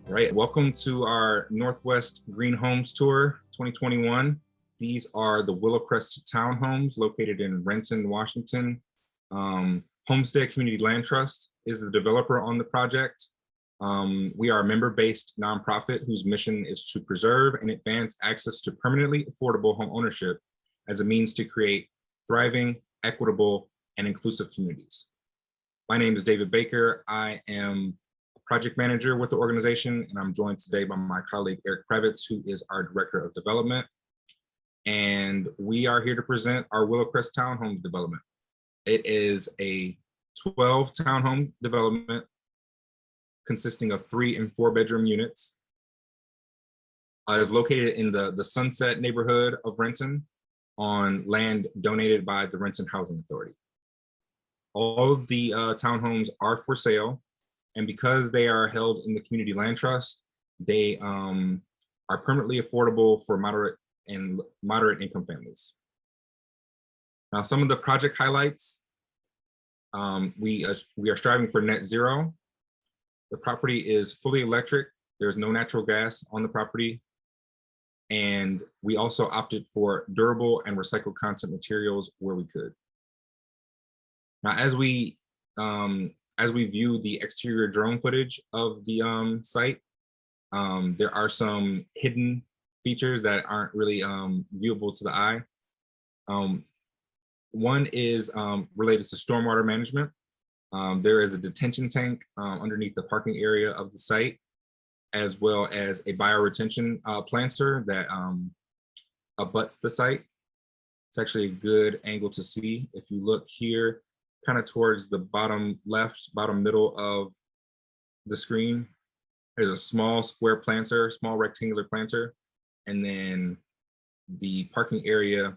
All right, welcome to our Northwest Green Homes Tour 2021. These are the Willowcrest Townhomes located in Renton, Washington. Homestead Community Land Trust is the developer on the project. We are a member-based nonprofit whose mission is to preserve and advance access to permanently affordable home ownership as a means to create thriving, equitable, and inclusive communities. My name is David Baker. I am project manager with the organization, and I'm joined today by my colleague Eric Kravitz, who is our director of development. And we are here to present our Willowcrest Townhomes development. It is a 12 townhome development consisting of 3 and 4 bedroom units. It is located in the Sunset neighborhood of Renton on land donated by the Renton Housing Authority. All of the townhomes are for sale. And because they are held in the Community Land Trust, they are permanently affordable for moderate income families. Now, some of the project highlights, we are striving for net zero. The property is fully electric. There's no natural gas on the property. And we also opted for durable and recycled content materials where we could. Now, as we view the exterior drone footage of the site, there are some hidden features that aren't really viewable to the eye. One is related to stormwater management. There is a detention tank underneath the parking area of the site, as well as a bioretention planter that abuts the site. It's actually a good angle to see. If you look here, kind of towards the bottom left, bottom middle of the screen, there's a small square planter, small rectangular planter, and then the parking area,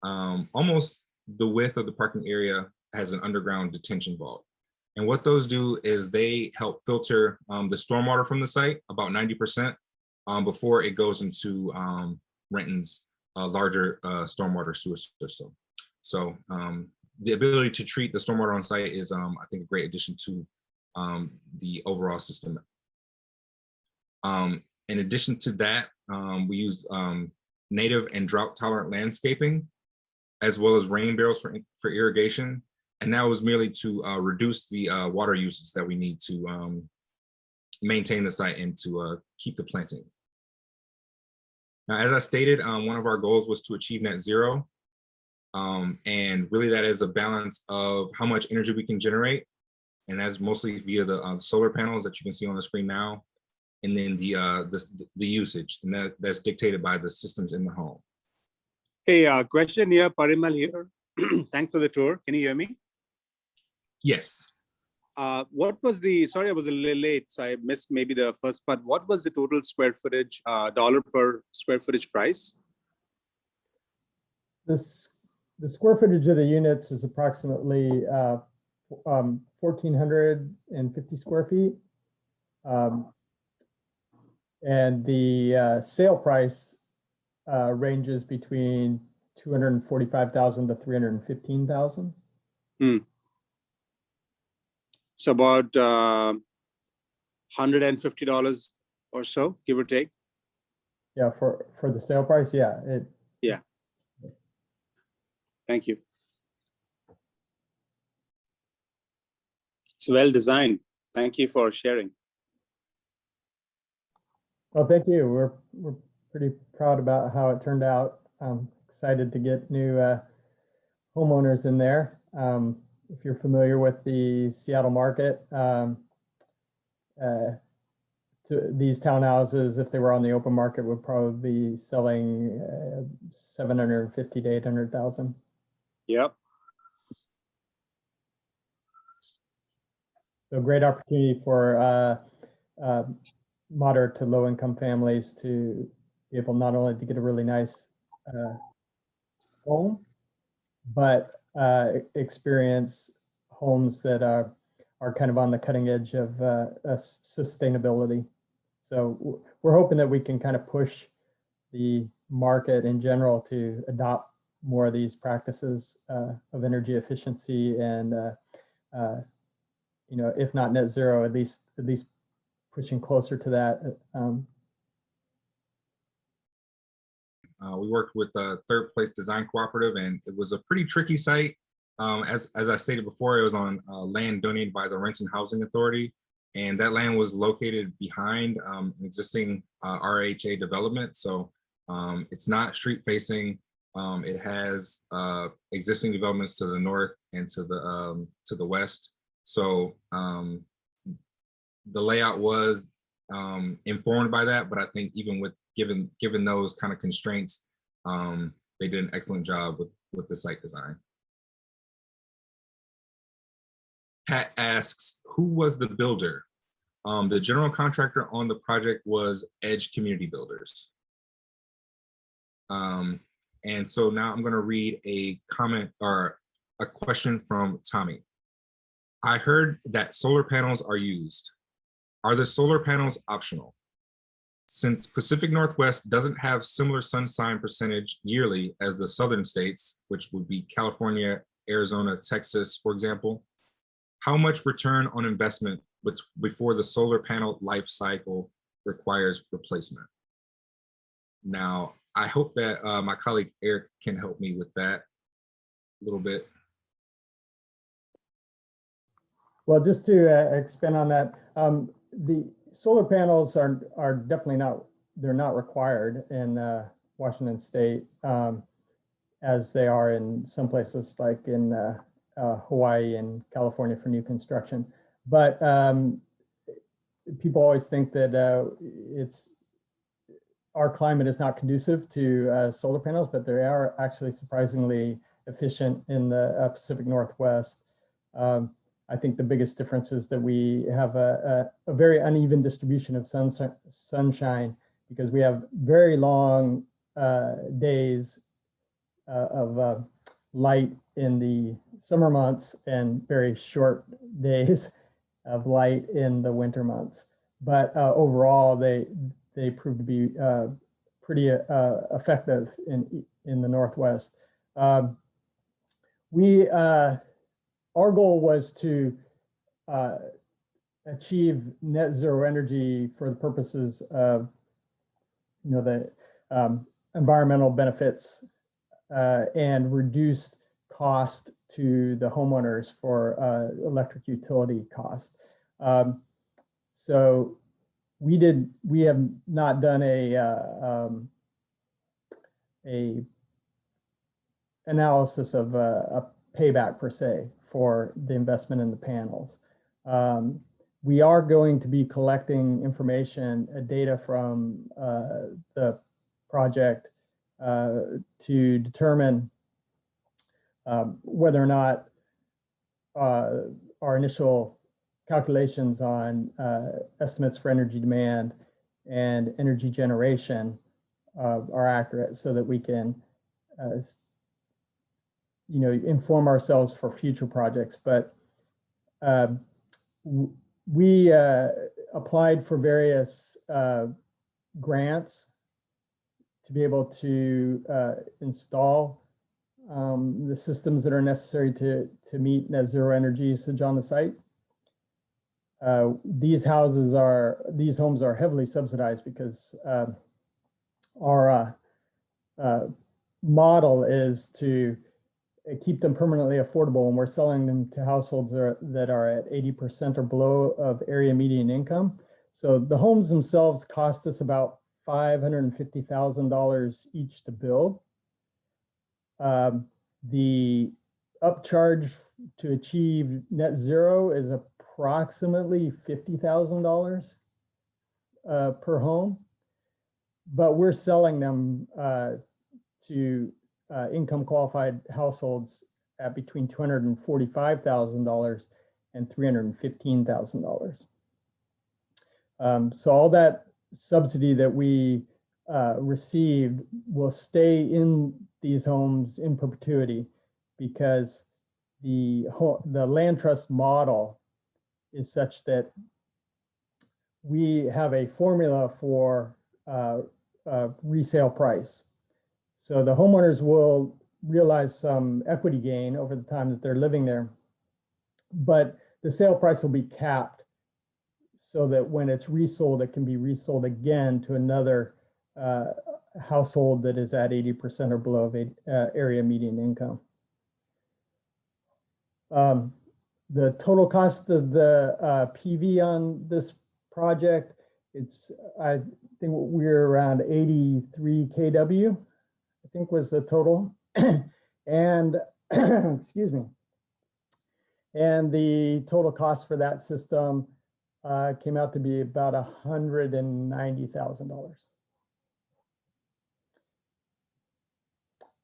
almost the width of the parking area has an underground detention vault. And what those do is they help filter the stormwater from the site, about 90%, before it goes into Renton's larger stormwater sewer system. So the ability to treat the stormwater on site is, I think, a great addition to the overall system. In addition to that, we use native and drought-tolerant landscaping, as well as rain barrels for irrigation. And that was merely to reduce the water usage that we need to maintain the site and to keep the planting. Now, as I stated, one of our goals was to achieve net zero. And really that is a balance of how much energy we can generate. And that's mostly via the solar panels that you can see on the screen now. And then the usage, and that's dictated by the systems in the home. Hey, question here, Parimal here. Thanks for the tour. Can you hear me? Yes. What was the, sorry, I was a little late, so I missed maybe the first part. What was the total square footage, dollar per square footage price? The square footage of the units is approximately 1,450 square feet. And the sale price ranges between 245,000 to 315,000. So about $150 or so, give or take. Yeah, for the sale price, yeah. Yeah. Thank you. It's well designed. Thank you for sharing. Well, thank you. We're pretty proud about how it turned out. I'm excited to get new homeowners in there. If you're familiar with the Seattle market, these townhouses, if they were on the open market, would probably be selling 750 to 800,000. Yep. So great opportunity for moderate to low income families to be able not only to get a really nice home, but experience homes that are kind of on the cutting edge of sustainability. So we're hoping that we can kind of push the market in general to adopt more of these practices of energy efficiency and, you know, if not net zero, at least pushing closer to that. We worked with the Third Place Design Cooperative, and it was a pretty tricky site. As I stated before, it was on land donated by the Renton Housing Authority, and that land was located behind an existing RHA development. So it's not street facing. It has existing developments to the north and to the west. So the layout was informed by that, but I think even with given those kind of constraints, they did an excellent job with the site design. Pat asks, who was the builder? The general contractor on the project was Edge Community Builders. And so now I'm going to read a comment or a question from Tommy. I heard that solar panels are used. Are the solar panels optional? Since Pacific Northwest doesn't have similar sunshine percentage yearly as the southern states, which would be California, Arizona, Texas, for example, how much return on investment before the solar panel life cycle requires replacement? Now, I hope that my colleague Eric can help me with that a little bit. Well, just to expand on that, the solar panels are definitely not required in Washington State, as they are in some places like in Hawaii and California for new construction. But people always think that our climate is not conducive to solar panels, but they are actually surprisingly efficient in the Pacific Northwest. I think the biggest difference is that we have a very uneven distribution of sunshine, because we have very long days of light in the summer months and very short days of light in the winter months. But overall, they prove to be pretty effective in the Northwest. Our goal was to achieve net zero energy for the purposes of, the environmental benefits and reduce cost to the homeowners for electric utility cost. So we have not done a analysis of a payback per se for the investment in the panels. We are going to be collecting information, data from the project to determine whether or not our initial calculations on estimates for energy demand and energy generation are accurate, so that we can inform ourselves for future projects. But we applied for various grants to be able to install the systems that are necessary to meet net zero energy usage on the site. These homes are heavily subsidized because our model is to keep them permanently affordable, and we're selling them to households that are at 80% or below of area median income. So the homes themselves cost us about $550,000 each to build. The upcharge to achieve net zero is approximately $50,000 per home, but we're selling them to income qualified households at between $245,000 and $315,000. So all that subsidy that we received will stay in these homes in perpetuity, because the land trust model is such that we have a formula for resale price. So the homeowners will realize some equity gain over the time that they're living there, but the sale price will be capped so that when it's resold, it can be resold again to another household that is at 80% or below of area median income. The total cost of the PV on this project, I think we're around 83 kW, I think was the total. And excuse me. And the total cost for that system came out to be about $190,000.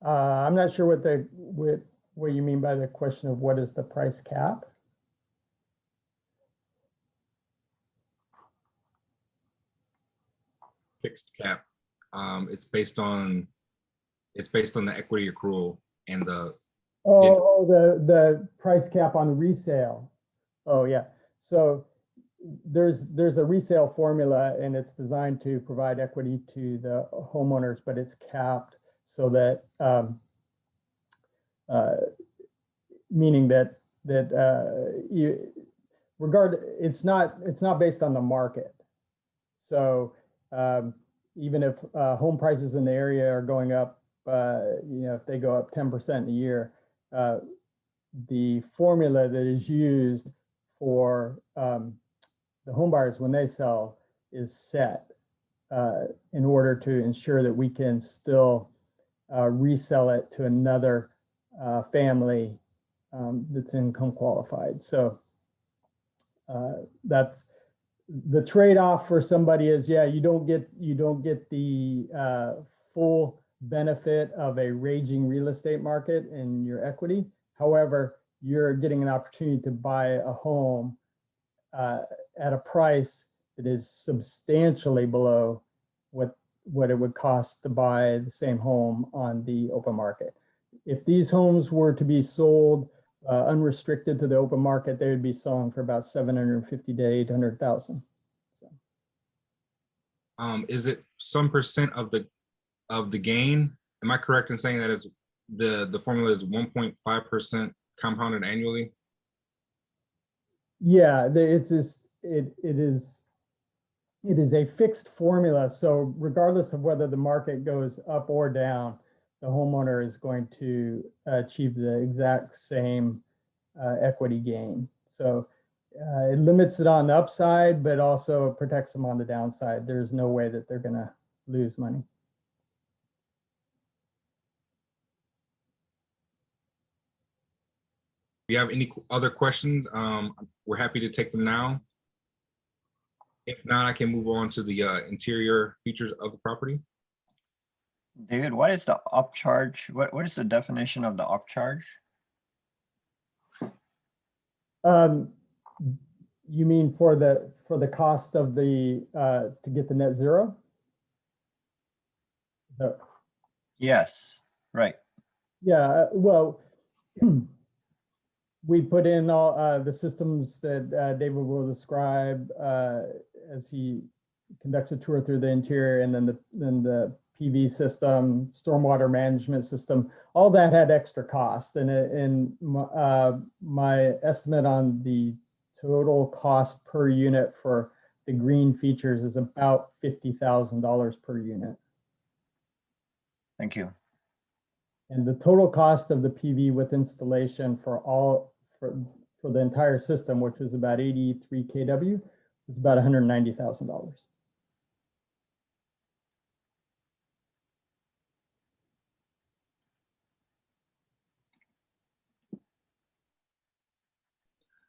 I'm not sure what you mean by the question of what is the price cap. Fixed cap. It's based on the equity accrual and the the price cap on resale. Oh yeah. So there's a resale formula, and it's designed to provide equity to the homeowners, but it's capped so that meaning that it's not based on the market. So even if home prices in the area are going up, if they go up 10% a year, the formula that is used for the home buyers when they sell is set in order to ensure that we can still resell it to another family that's income qualified. So that's the trade-off for somebody is, yeah, you don't get the full benefit of a raging real estate market in your equity. However, you're getting an opportunity to buy a home at a price that is substantially below what it would cost to buy the same home on the open market. If these homes were to be sold unrestricted to the open market, they would be selling for about $750,000 to $800,000. So, is it some percent of the gain? Am I correct in saying that it's the formula is 1.5% compounded annually? Yeah, it is a fixed formula. So regardless of whether the market goes up or down, the homeowner is going to achieve the exact same equity gain. So it limits it on the upside, but also protects them on the downside. There's no way that they're going to lose money. If you have any other questions, we're happy to take them now. If not, I can move on to the interior features of the property. David, what is the upcharge? What is the definition of the upcharge? You mean for the cost of the to get the net zero? Yes, right. Yeah, well, we put in all the systems that David will describe as he conducts a tour through the interior, and then the PV system, stormwater management system, all that had extra cost. And my estimate on the total cost per unit for the green features is about $50,000 per unit. Thank you. And the total cost of the PV with installation for the entire system, which was about 83 kW, was about $190,000.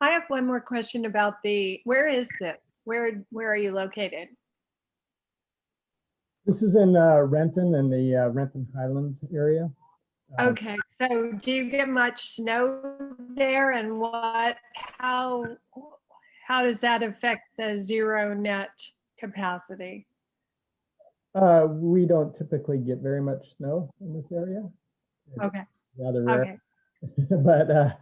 I have one more question about where is this? Where are you located? This is in Renton, in the Renton Highlands area. Okay, so do you get much snow there, and how does that affect the zero net capacity? We don't typically get very much snow in this area. It's Okay. rather rare. Okay. But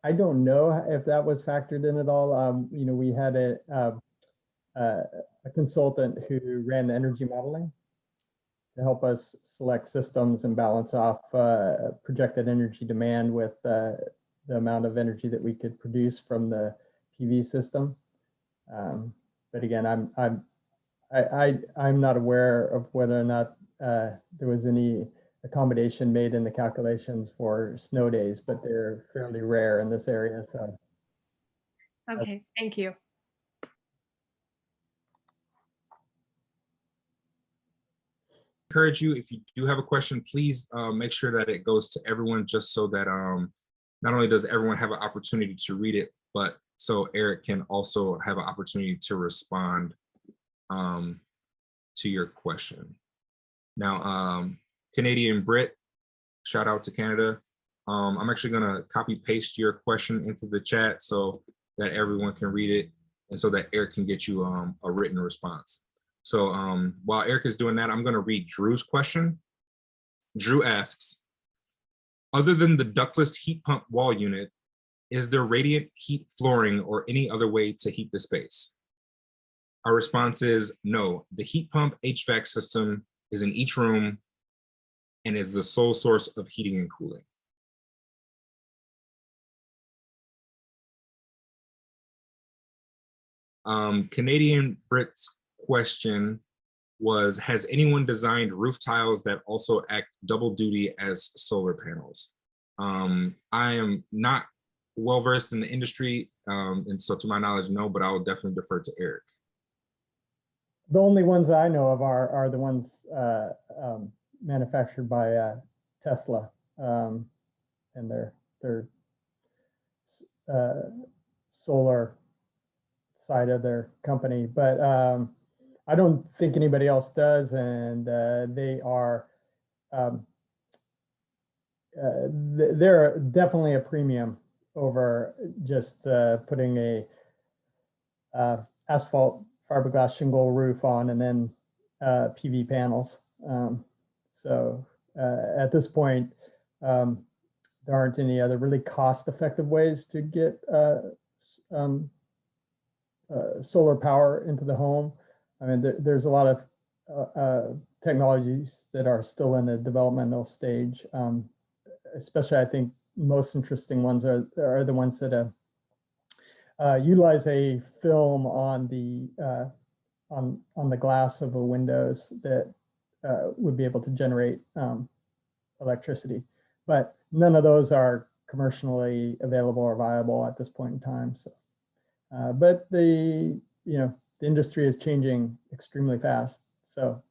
I don't know if that was factored in at all. We had a consultant who ran the energy modeling to help us select systems and balance off projected energy demand with the amount of energy that we could produce from the PV system. But again, I'm not aware of whether or not there was any accommodation made in the calculations for snow days, but they're fairly rare in this area. So Okay, thank you. Encourage you, if you do have a question, please make sure that it goes to everyone, just so that not only does everyone have an opportunity to read it, but so Eric can also have an opportunity to respond to your question. Now, Canadian Brit, shout out to Canada. I'm actually gonna copy paste your question into the chat so that everyone can read it and so that Eric can get you a written response. So while Eric is doing that, I'm gonna read Drew's question. Drew asks, other than the ductless heat pump wall unit, is there radiant heat flooring or any other way to heat the space? Our response is no. The heat pump HVAC system is in each room and is the sole source of heating and cooling. Canadian Brit's question was, has anyone designed roof tiles that also act double duty as solar panels? I am not well versed in the industry, and so to my knowledge, no, but I will definitely defer to Eric. the only ones I know of are the ones manufactured by Tesla, and their solar side of their company. But I don't think anybody else does, and they are they're definitely a premium over just putting a asphalt fiberglass shingle roof on and then PV panels. So at this point, there aren't any other really cost-effective ways to get solar power into the home. I mean, there's a lot of technologies that are still in the developmental stage. Especially, I think most interesting ones are the ones that utilize a film on the glass of the windows that would be able to generate electricity. But none of those are commercially available or viable at this point in time. So, but the industry is changing extremely fast. So,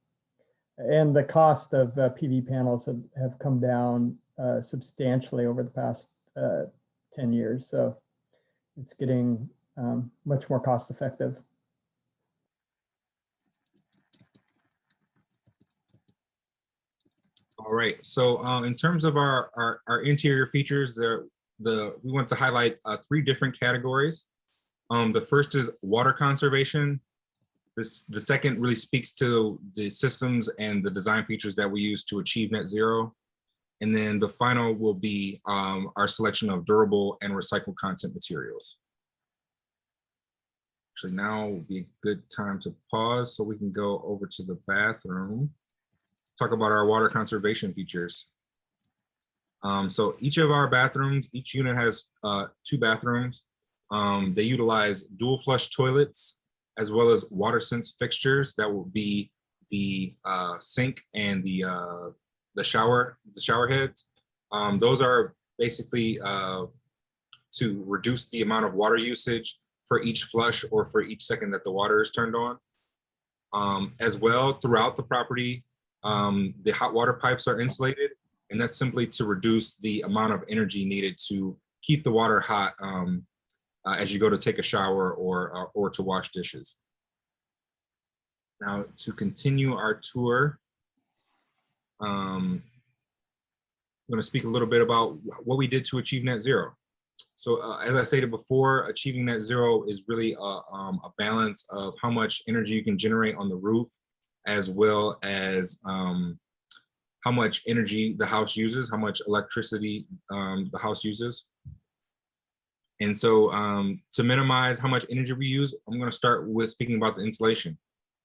and the cost of PV panels have come down substantially over the past 10 years. So it's getting much more cost effective. All right, so in terms of our interior features, we want to highlight 3 different categories. The first is water conservation. The second really speaks to the systems and the design features that we use to achieve net zero. And then the final will be our selection of durable and recycled content materials. Actually, now would be a good time to pause so we can go over to the bathroom, talk about our water conservation features. So each of our bathrooms, each unit has 2 bathrooms. They utilize dual flush toilets as well as water sense fixtures. That will be the sink and the shower heads. Those are basically to reduce the amount of water usage for each flush or for each second that the water is turned on. As well, throughout the property, the hot water pipes are insulated, and that's simply to reduce the amount of energy needed to keep the water hot as you go to take a shower or to wash dishes. Now, to continue our tour, I'm going to speak a little bit about what we did to achieve net zero. So as I stated before, achieving net zero is really a balance of how much energy you can generate on the roof, as well as how much energy the house uses, how much electricity the house uses. And so to minimize how much energy we use, I'm going to start with speaking about the insulation.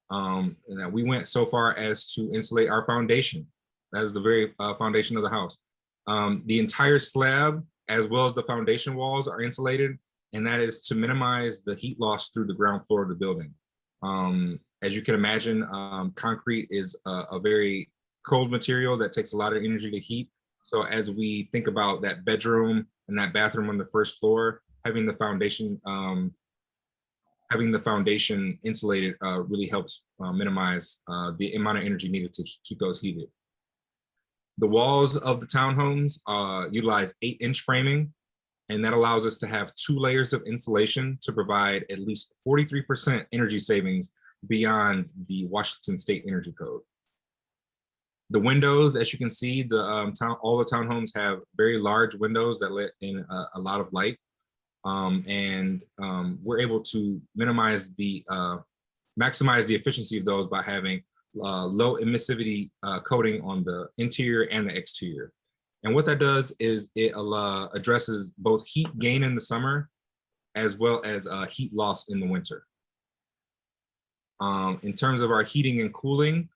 And that we went so far as to insulate our foundation. That is the very foundation of the house. The entire slab, as well as the foundation walls, are insulated. and that is to minimize the heat loss through the ground floor of the building. As you can imagine, concrete is a very cold material that takes a lot of energy to heat. So as we think about that bedroom and that bathroom on the first floor, having the foundation insulated really helps minimize the amount of energy needed to keep those heated. The walls of the townhomes utilize 8-inch framing, and that allows us to have 2 layers of insulation to provide at least 43% energy savings beyond the Washington State Energy Code. The windows, as you can see, all the townhomes have very large windows that let in a lot of light. We're able to maximize the efficiency of those by having low emissivity coating on the interior and the exterior. And what that does is it addresses both heat gain in the summer as well as heat loss in the winter. In terms of our heating and cooling,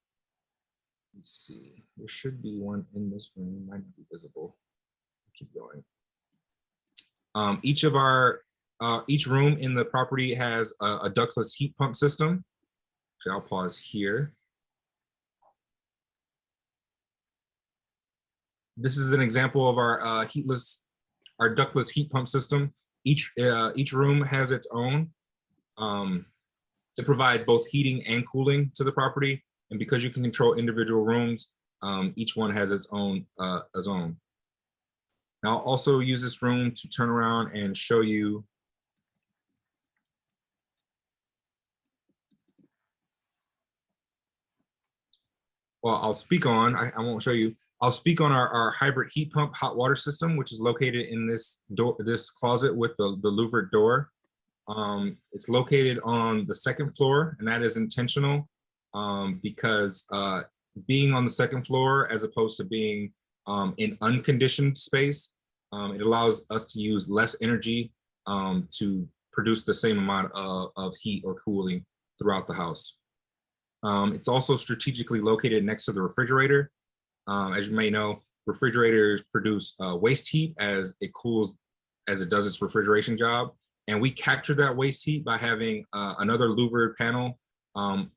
let's see, there should be one in this room, might not be visible. Keep going. Each room in the property has a ductless heat pump system. So I'll pause here. This is an example of our ductless heat pump system. Each room has its own. It provides both heating and cooling to the property, and because you can control individual rooms, each one has its own zone. Now I'll also use this room to turn around and show you I'll speak on, I won't show you, I'll speak on our hybrid heat pump hot water system, which is located in this closet with the louvered door. It's located on the 2nd floor, and that is intentional because being on the 2nd floor as opposed to being in unconditioned space, it allows us to use less energy to produce the same amount of heat or cooling throughout the house. It's also strategically located next to the refrigerator. As you may know, refrigerators produce waste heat as it cools, as it does its refrigeration job. And we capture that waste heat by having another louvered panel on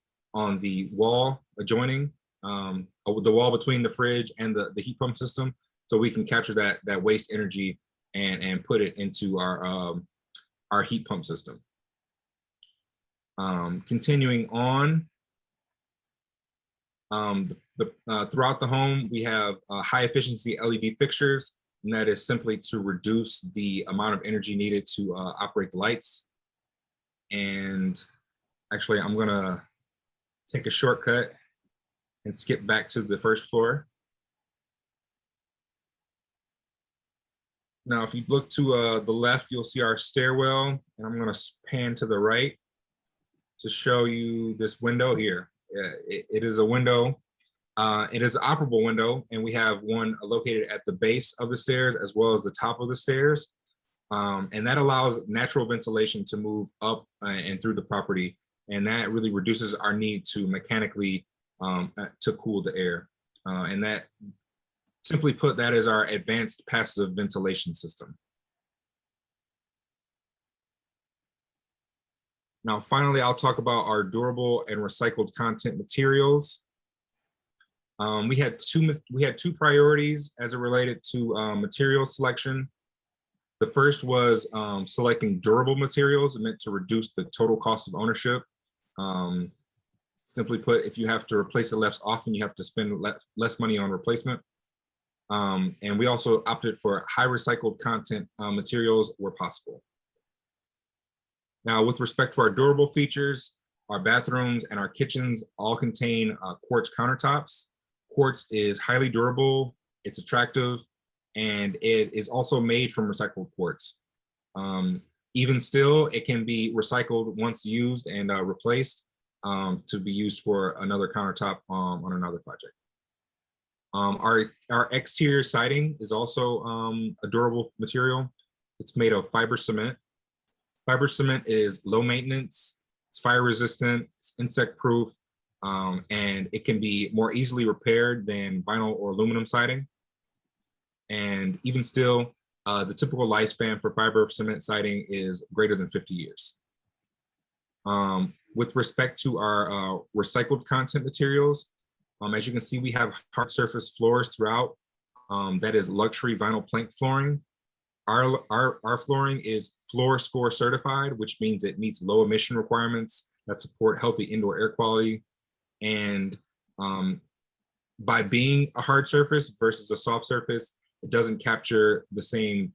the wall adjoining, the wall between the fridge and the heat pump system. So we can capture that waste energy and put it into our heat pump system. Continuing on, throughout the home, we have high efficiency LED fixtures, and that is simply to reduce the amount of energy needed to operate the lights. And actually, I'm gonna take a shortcut and skip back to the 1st floor. Now, if you look to the left, you'll see our stairwell, and I'm gonna pan to the right to show you this window here. It is a window. It is an operable window, and we have one located at the base of the stairs as well as the top of the stairs. And that allows natural ventilation to move up and through the property. And that really reduces our need to mechanically to cool the air. And that, simply put, that is our advanced passive ventilation system. Now, finally, I'll talk about our durable and recycled content materials. We had two priorities as it related to material selection. The first was selecting durable materials meant to reduce the total cost of ownership. Simply put, if you have to replace it less often, you have to spend less money on replacement. And we also opted for high recycled content materials where possible. Now, with respect to our durable features, our bathrooms and our kitchens all contain quartz countertops. Quartz is highly durable, it's attractive, and it is also made from recycled quartz. Even still, it can be recycled once used and replaced to be used for another countertop on another project. Our exterior siding is also a durable material. It's made of fiber cement. Fiber cement is low maintenance, it's fire resistant, it's insect proof, and it can be more easily repaired than vinyl or aluminum siding. And even still, The typical lifespan for fiber cement siding is greater than 50 years. With respect to our recycled content materials, as you can see, we have hard surface floors throughout. That is luxury vinyl plank flooring. Our flooring is floor score certified, which means it meets low emission requirements that support healthy indoor air quality. And by being a hard surface versus a soft surface, it doesn't capture the same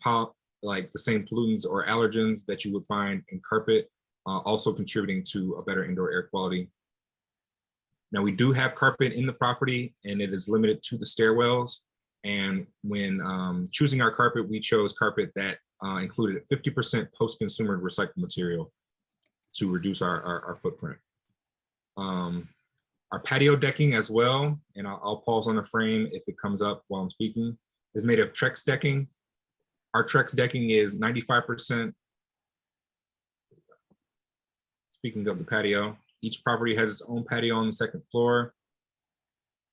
like the same pollutants or allergens that you would find in carpet, also contributing to a better indoor air quality. Now, we do have carpet in the property, and it is limited to the stairwells. And when choosing our carpet, we chose carpet that included 50% post-consumer recycled material to reduce our footprint. Our patio decking as well, and I'll pause on the frame if it comes up while I'm speaking, is made of Trex decking. Our Trex decking is 95%. Speaking of the patio, each property has its own patio on the second floor.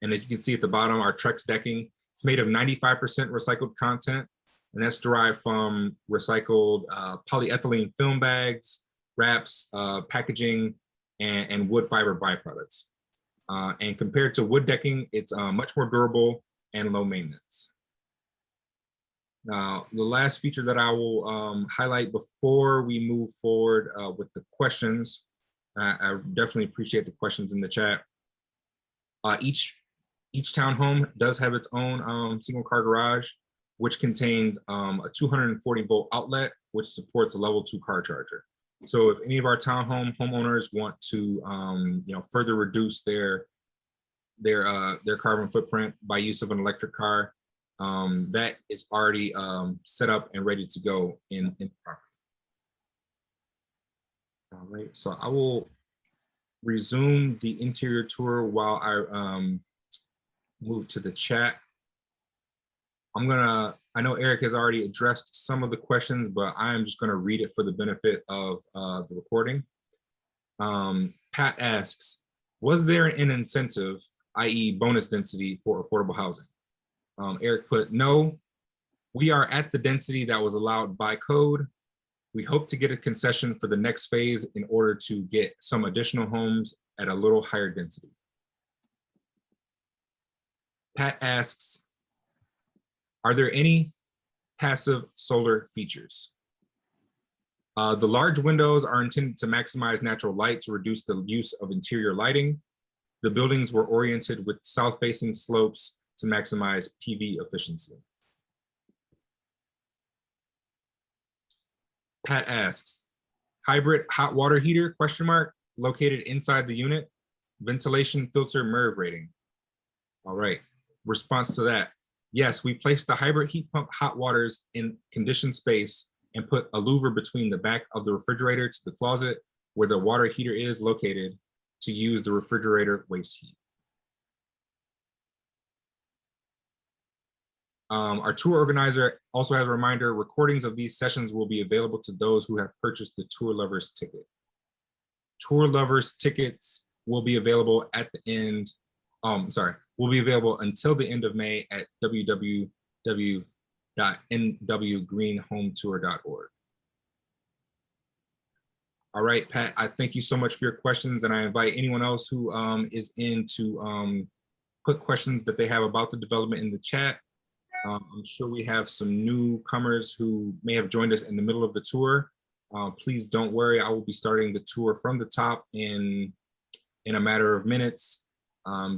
And as you can see at the bottom, our Trex decking, it's made of 95% recycled content, and that's derived from recycled polyethylene film bags, wraps, packaging, and wood fiber byproducts. And compared to wood decking, it's much more durable and low maintenance. Now, the last feature that I will highlight before we move forward with the questions, I definitely appreciate the questions in the chat. Each townhome does have its own single car garage, which contains a 240 volt outlet, which supports a level 2 car charger. So if any of our homeowners want to further reduce their carbon footprint by use of an electric car, that is already set up and ready to go in the property. All right, so I will resume the interior tour while I move to the chat. I know Eric has already addressed some of the questions, but I'm just gonna read it for the benefit of the recording. Pat asks, was there an incentive, i.e. bonus density for affordable housing? Eric put, no, we are at the density that was allowed by code. We hope to get a concession for the next phase in order to get some additional homes at a little higher density. Pat asks, are there any passive solar features? The large windows are intended to maximize natural light to reduce the use of interior lighting. The buildings were oriented with south-facing slopes to maximize PV efficiency. Pat asks, hybrid hot water heater, question mark, located inside the unit, ventilation filter MERV rating. All right, response to that. Yes, we placed the hybrid heat pump hot waters in conditioned space and put a louver between the back of the refrigerator to the closet where the water heater is located to use the refrigerator waste heat. Our tour organizer also has a reminder, recordings of these sessions will be available to those who have purchased the Tour Lovers ticket. Tour Lovers tickets will be available at the end, will be available until the end of May at www.nwgreenhometour.org. All right, Pat, I thank you so much for your questions, and I invite anyone else who is in to put questions that they have about the development in the chat. I'm sure we have some newcomers who may have joined us in the middle of the tour. Please don't worry, I will be starting the tour from the top in a matter of minutes.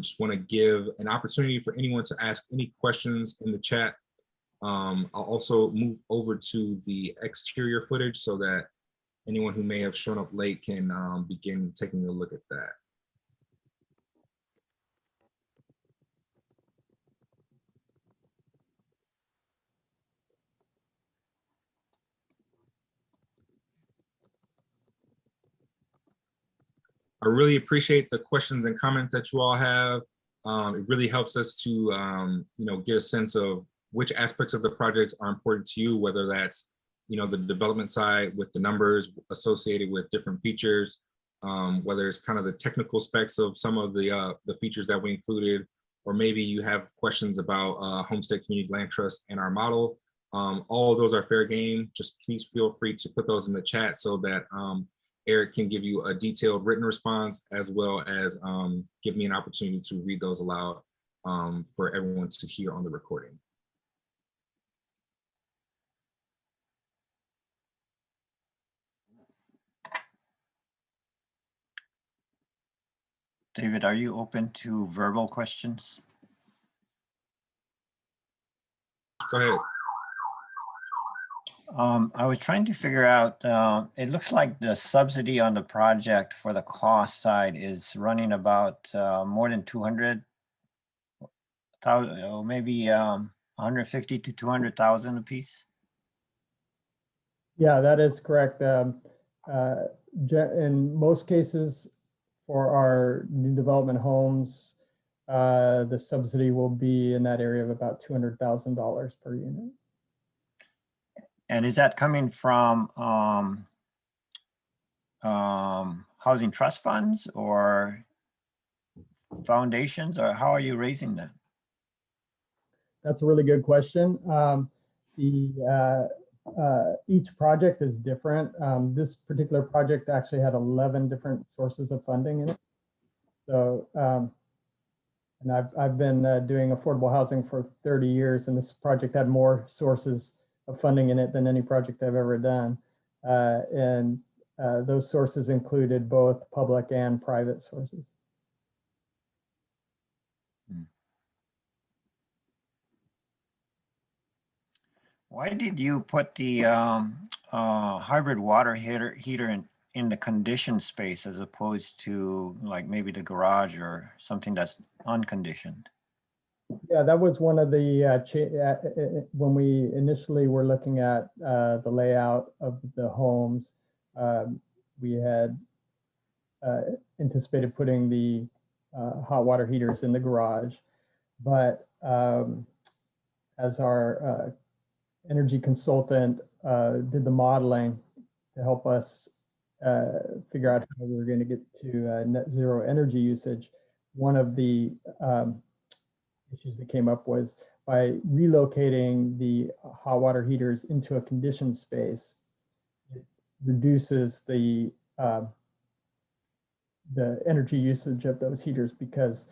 Just want to give an opportunity for anyone to ask any questions in the chat. I'll also move over to the exterior footage so that anyone who may have shown up late can begin taking a look at that. I really appreciate the questions and comments that you all have. It really helps us to get a sense of which aspects of the project are important to you, whether that's the development side with the numbers associated with different features, whether it's kind of the technical specs of some of the features that we included, or maybe you have questions about Homestead Community Land Trust and our model. All of those are fair game. Just please feel free to put those in the chat so that Eric can give you a detailed written response, as well as give me an opportunity to read those aloud for everyone to hear on the recording. David, are you open to verbal questions? Go ahead. I was trying to figure out, it looks like the subsidy on the project for the cost side is running about more than 200,000, or maybe 150 to 200,000 a piece. Yeah, that is correct. In most cases, for our new development homes, the subsidy will be in that area of about $200,000 per unit. And is that coming from housing trust funds or foundations, or how are you raising that? That's a really good question. Each project is different. This particular project actually had 11 different sources of funding in it. So, and I've been doing affordable housing for 30 years, and this project had more sources of funding in it than any project I've ever done. Those sources included both public and private sources. Why did you put the hybrid water heater in the conditioned space as opposed to like maybe the garage or something that's unconditioned? Yeah, that was one of the, when we initially were looking at the layout of the homes, we had anticipated putting the hot water heaters in the garage. But as our energy consultant did the modeling to help us figure out how we were going to get to net zero energy usage, one of the issues that came up was by relocating the hot water heaters into a conditioned space, it reduces the energy usage of those heaters because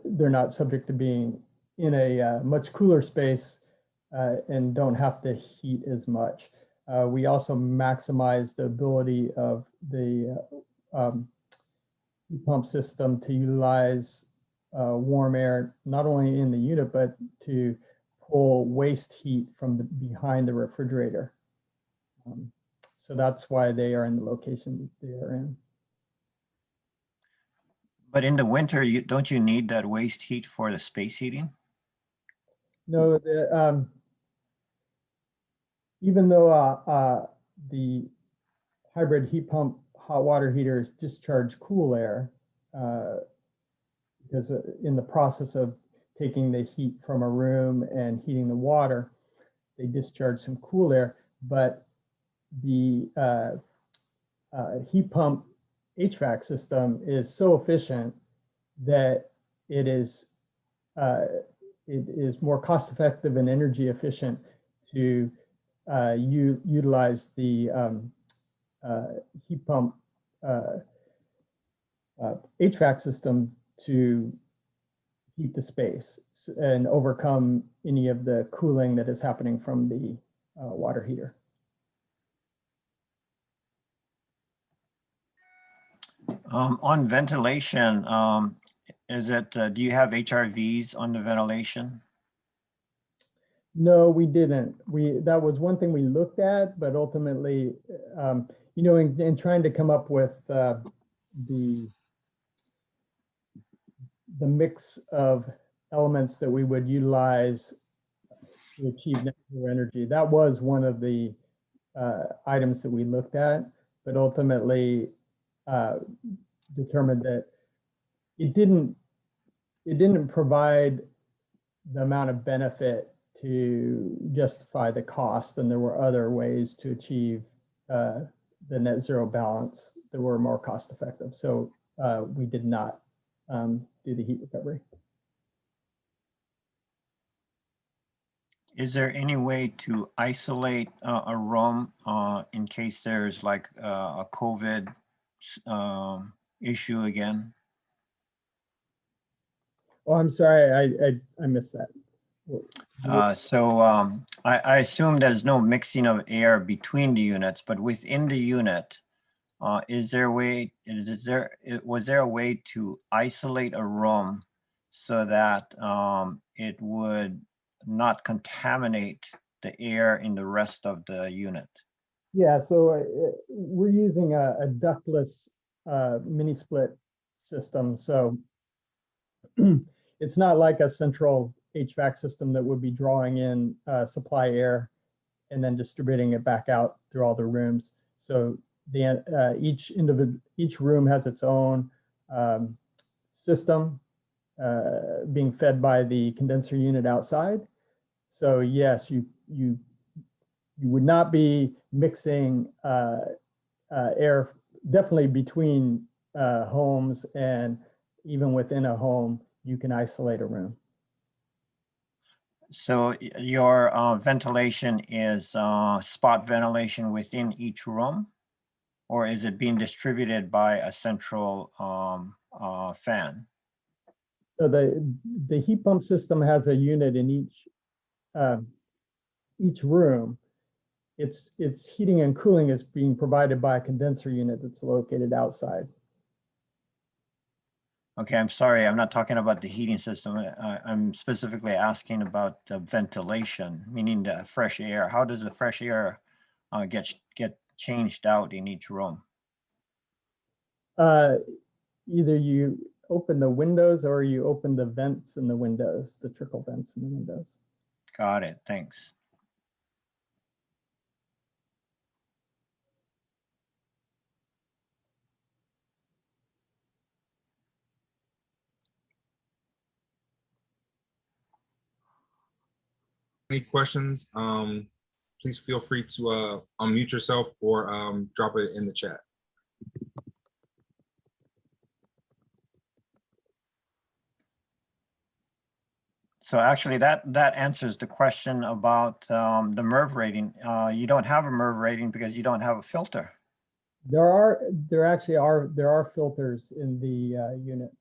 they're not subject to being in a much cooler space and don't have to heat as much. We also maximize the ability of the heat pump system to utilize warm air, not only in the unit, but to pull waste heat from behind the refrigerator. So that's why they are in the location that they are in. But in the winter, don't you need that waste heat for the space heating? No, even though the hybrid heat pump hot water heaters discharge cool air, because in the process of taking the heat from a room and heating the water, they discharge some cool air, but the heat pump HVAC system is so efficient that it is more cost effective and energy efficient to utilize the heat pump HVAC system to heat the space and overcome any of the cooling that is happening from the water heater. On ventilation, is it, do you have HRVs on the ventilation? No, we didn't. That was one thing we looked at, but ultimately, you know, in trying to come up with the mix of elements that we would utilize to achieve net zero energy, that was one of the items that we looked at, but ultimately determined that it didn't provide the amount of benefit to justify the cost, and there were other ways to achieve the net zero balance that were more cost effective. So we did not do the heat recovery. Is there any way to isolate a room in case there's like a COVID issue again? Oh, I'm sorry, I missed that. I assume there's no mixing of air between the units, but within the unit, was there a way to isolate a room so that it would not contaminate the air in the rest of the unit? Yeah, so we're using a ductless mini split system. So it's not like a central HVAC system that would be drawing in supply air and then distributing it back out through all the rooms. So each room has its own system being fed by the condenser unit outside. So yes, you would not be mixing air definitely between homes, and even within a home, you can isolate a room. So your ventilation is spot ventilation within each room, or is it being distributed by a central fan? So the heat pump system has a unit in each room. Its heating and cooling is being provided by a condenser unit that's located outside. Okay, I'm sorry, I'm not talking about the heating system. I'm specifically asking about the ventilation, meaning the fresh air. How does the fresh air get changed out in each room? Either you open the windows or you open the vents in the windows, the trickle vents in the windows. Got it, thanks. Any questions? Please feel free to unmute yourself or drop it in the chat. So actually that answers the question about the MERV rating. You don't have a MERV rating because you don't have a filter. There actually are filters in the units,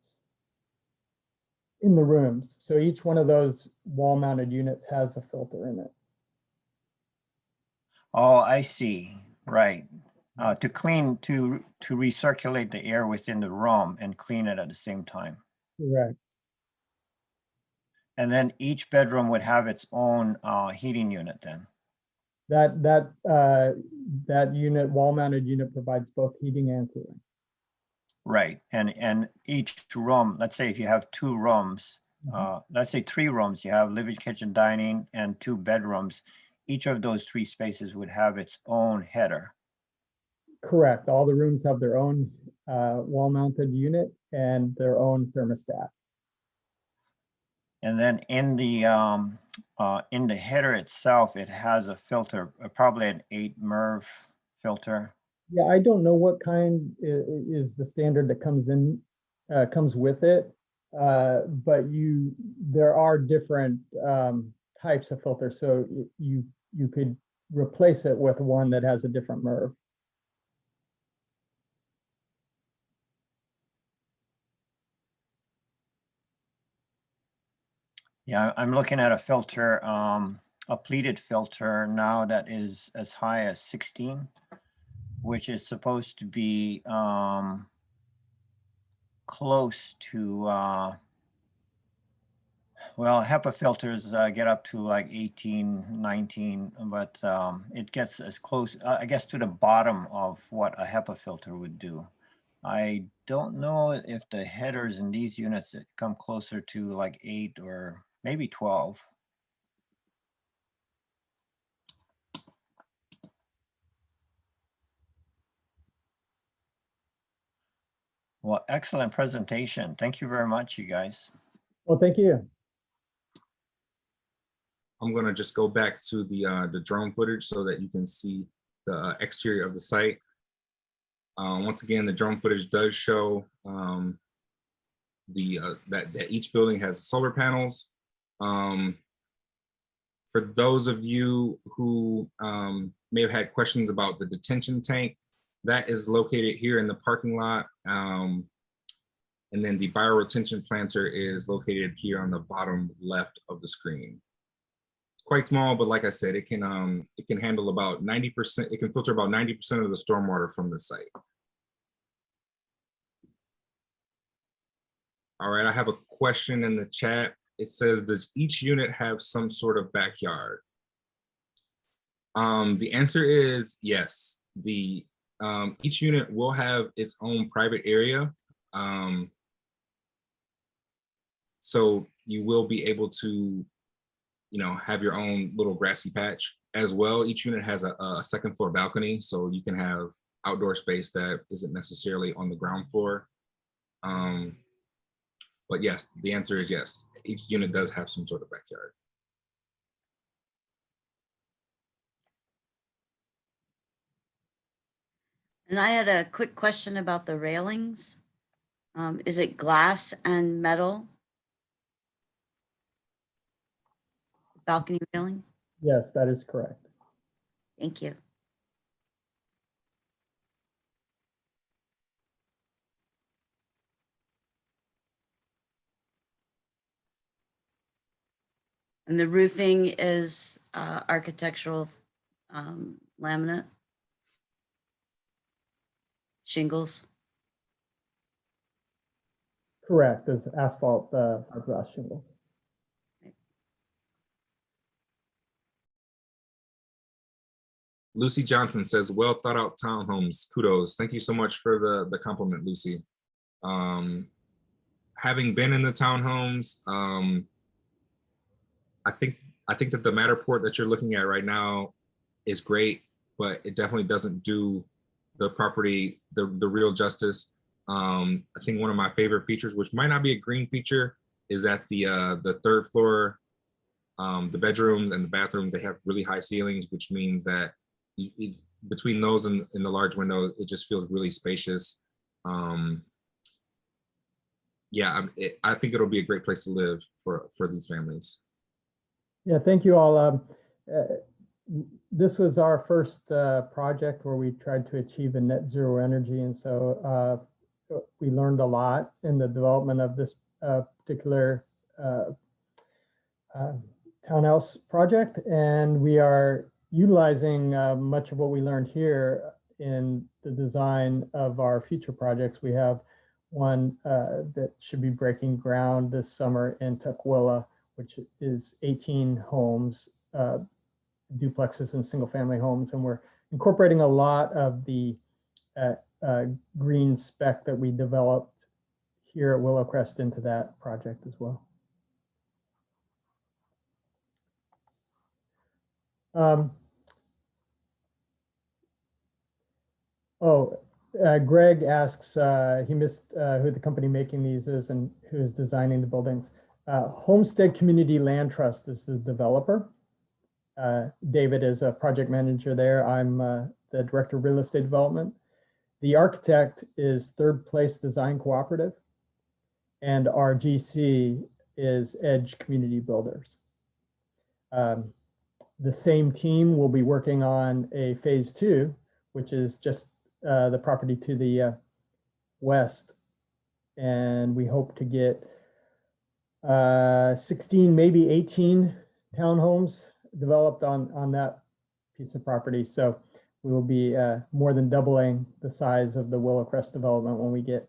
in the rooms. So each one of those wall-mounted units has a filter in it. Oh, I see. Right. To recirculate the air within the room and clean it at the same time. Correct. And then each bedroom would have its own heating unit then. That unit, wall-mounted unit, provides both heating and cooling. Right. And each room, let's say if you have two rooms, let's say 3 rooms, you have living, kitchen, dining, and 2 bedrooms. Each of those 3 spaces would have its own header. Correct. All the rooms have their own wall-mounted unit and their own thermostat. And then in the header itself, it has a filter, probably an 8 MERV filter. Yeah, I don't know what kind is the standard that comes with it, but there are different types of filters. So you could replace it with one that has a different MERV. Yeah, I'm looking at a filter, a pleated filter now that is as high as 16, which is supposed to be close to, well, HEPA filters get up to like 18, 19, but it gets as close, I guess, to the bottom of what a HEPA filter would do. I don't know if the headers in these units come closer to like 8 or maybe 12. Well, excellent presentation. Thank you very much, you guys. Well, thank you. I'm gonna just go back to the drone footage so that you can see the exterior of the site. Once again, the drone footage does show that each building has solar panels. For those of you who may have had questions about the detention tank, that is located here in the parking lot. And then the bioretention planter is located here on the bottom left of the screen. It's quite small, but like I said, it can handle about 90%, it can filter about 90% of the stormwater from the site. All right, I have a question in the chat. It says, does each unit have some sort of backyard? The answer is yes. Each unit will have its own private area. So you will be able to, have your own little grassy patch as well. Each unit has a second floor balcony, so you can have outdoor space that isn't necessarily on the ground floor. But yes, the answer is yes. Each unit does have some sort of backyard. And I had a quick question about the railings. Is it glass and metal? Balcony railing? Yes, that is correct. Thank you. And the roofing is architectural laminate? Shingles? Correct, there's asphalt fiberglass shingles. Lucy Johnson says, well thought out townhomes, kudos. Thank you so much for the compliment, Lucy. Having been in the townhomes, I think that the Matterport that you're looking at right now is great, but it definitely doesn't do the property the real justice. I think one of my favorite features, which might not be a green feature, is that the third floor, the bedrooms and the bathrooms, they have really high ceilings, which means that between those and the large window, it just feels really spacious. Yeah, I think it'll be a great place to live for these families. Yeah, thank you all. This was our first project where we tried to achieve a net zero energy. And so we learned a lot in the development of this particular townhouse project. And we are utilizing much of what we learned here in the design of our future projects. We have one that should be breaking ground this summer in Tukwila, which is 18 homes, duplexes and single family homes. And we're incorporating a lot of the green spec that we developed here at Willowcrest into that project as well. Greg asks, he missed who the company making these is and who is designing the buildings. Homestead Community Land Trust is the developer. David is a project manager there. I'm the director of real estate development. The architect is Third Place Design Cooperative, and our GC is Edge Community Builders. The same team will be working on a phase 2, which is just the property to the west. And we hope to get 16, maybe 18 townhomes developed on that piece of property. So we will be more than doubling the size of the Willowcrest development when we get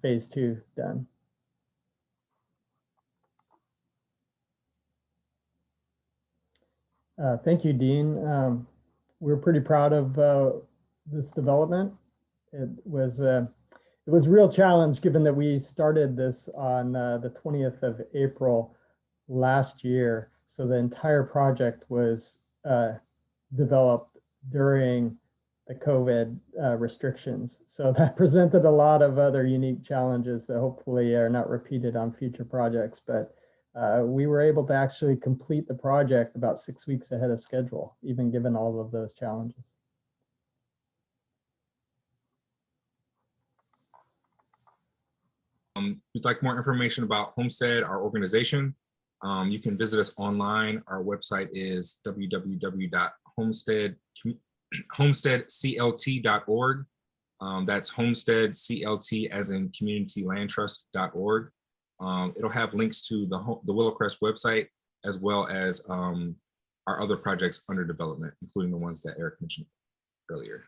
phase 2 done. Thank you, Dean. We're pretty proud of this development. It was a real challenge given that we started this on the 20th of April last year. So the entire project was developed during the COVID restrictions. So that presented a lot of other unique challenges that hopefully are not repeated on future projects. But we were able to actually complete the project about 6 weeks ahead of schedule, even given all of those challenges. If you'd like more information about Homestead, our organization, You can visit us online. Our website is www.homesteadclt.org. That's homestead CLT as in communitylandtrust.org. It'll have links to the Willowcrest website, as well as our other projects under development, including the ones that Eric mentioned earlier.